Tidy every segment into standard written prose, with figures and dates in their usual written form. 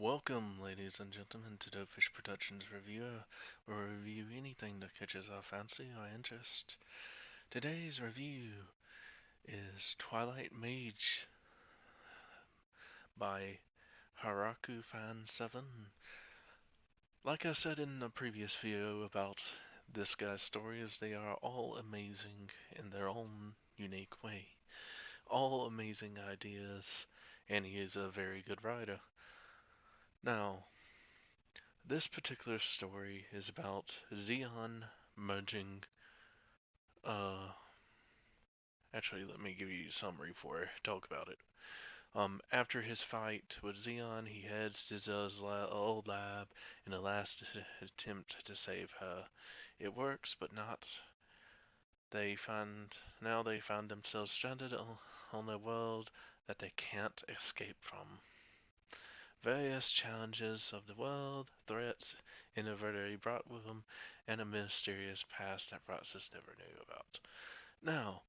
Welcome, ladies and gentlemen, to Dopefish Productions Review, where we review anything that catches our fancy or interest. Today's review is Twilit Mage by Hakuorofan7. Like I said in a previous video about this guy's stories, they are all amazing in their own unique way. All amazing ideas, and he is a very good writer. Now, this particular story is about Xion merging. Uh, Actually, let me give you a summary before I talk about it. After his fight with Xion, he heads to his old lab in a last attempt to save her. It works, but not. They find themselves stranded on a world that they can't escape from. Various challenges of the world, threats inadvertently brought with them, and a mysterious past that Roxas never knew about. Now,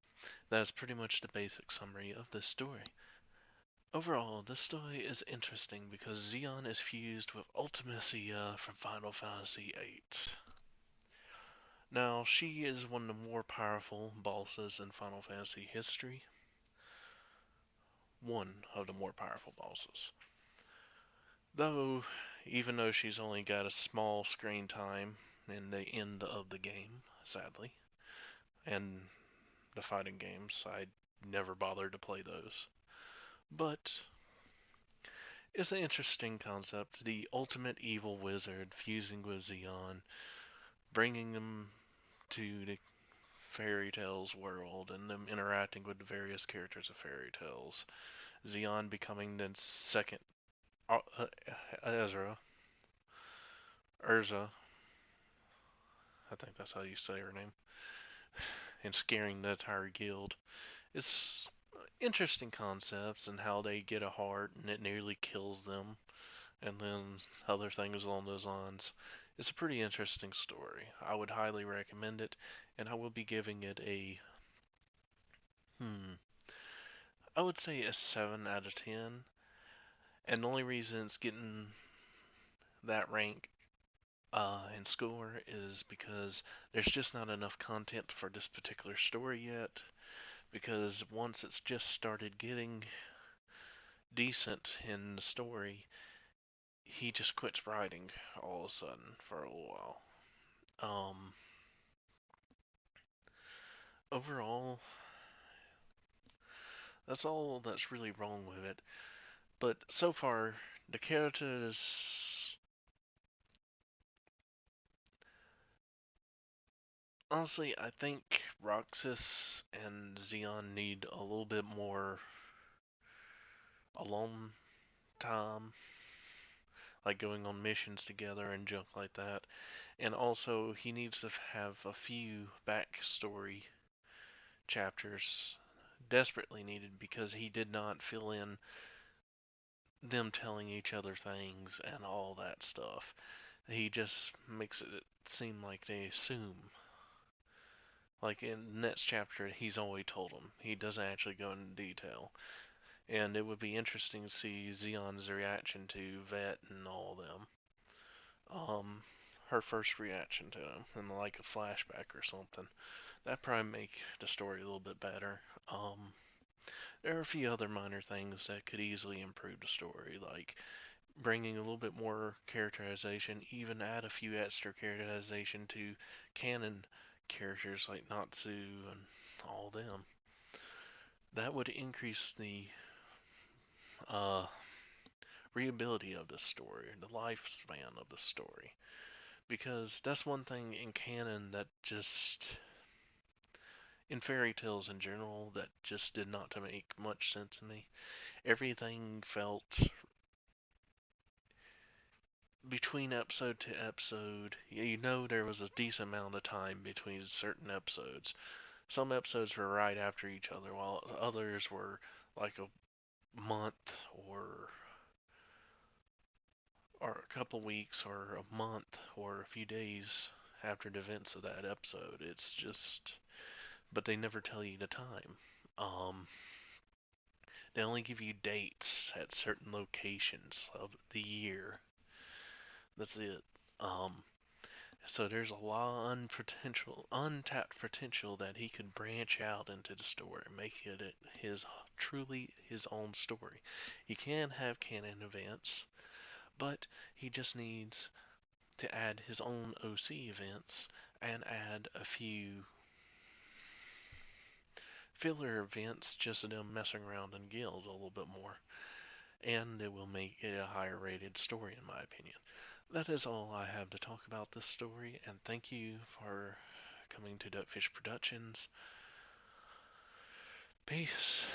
that's pretty much the basic summary of this story. Overall, this story is interesting because Xion is fused with Ultimacia from Final Fantasy VIII. Now, she is one of the more powerful bosses in Final Fantasy history. One of the more powerful bosses. Though, even though she's only got a small screen time in the end of the game, sadly, and the fighting games, I never bothered to play those. But it's an interesting concept. The ultimate evil wizard fusing with Xion, bringing them to the fairy tales world and them interacting with the various characters of fairy tales. Xion becoming the second Ezra, Urza, I think that's how you say her name, and scaring the entire guild. It's interesting concepts and how they get a heart and it nearly kills them, and then other things along those lines. It's a pretty interesting story. I would highly recommend it, and I will be giving it a I would say a 7 out of 10. And the only reason it's getting that rank in score is because there's just not enough content for this particular story yet. Because once it's just started getting decent in the story, he just quits writing all of a sudden for a little while. Overall, that's all that's really wrong with it. But so far, the characters, honestly, I think Roxas and Xion need a little bit more alone time, like going on missions together and junk like that. And also, he needs to have a few backstory chapters desperately needed because he did not fill in them telling each other things and all that stuff. He just makes it seem like they assume. Like in the next chapter, he's already told them. He doesn't actually go into detail. And it would be interesting to see Xion's reaction to Vet and all them. Her first reaction to him, and like a flashback or something. That probably make the story a little bit better. There are a few other minor things that could easily improve the story, like bringing a little bit more characterization, even add a few extra characterization to canon characters like Natsu and all them. That would increase the uh, readability of the story, the lifespan of the story. Because that's one thing in canon that just, in fairy tales in general, that just did not make much sense to me. Everything felt between episode to episode, there was a decent amount of time between certain episodes. Some episodes were right after each other, while others were like a month or a couple weeks or a month or a few days after the events of that episode. It's just, but they never tell you the time. Um, They only give you dates at certain locations of the year. That's it. Um, so there's a lot of untapped potential that he could branch out into the story, make it his truly his own story. He can have canon events, but he just needs to add his own OC events and add a few filler events, just them messing around in guild a little bit more, and it will make it a higher rated story in my opinion. That is all I have to talk about this story, and thank you for coming to Duckfish Productions. Peace.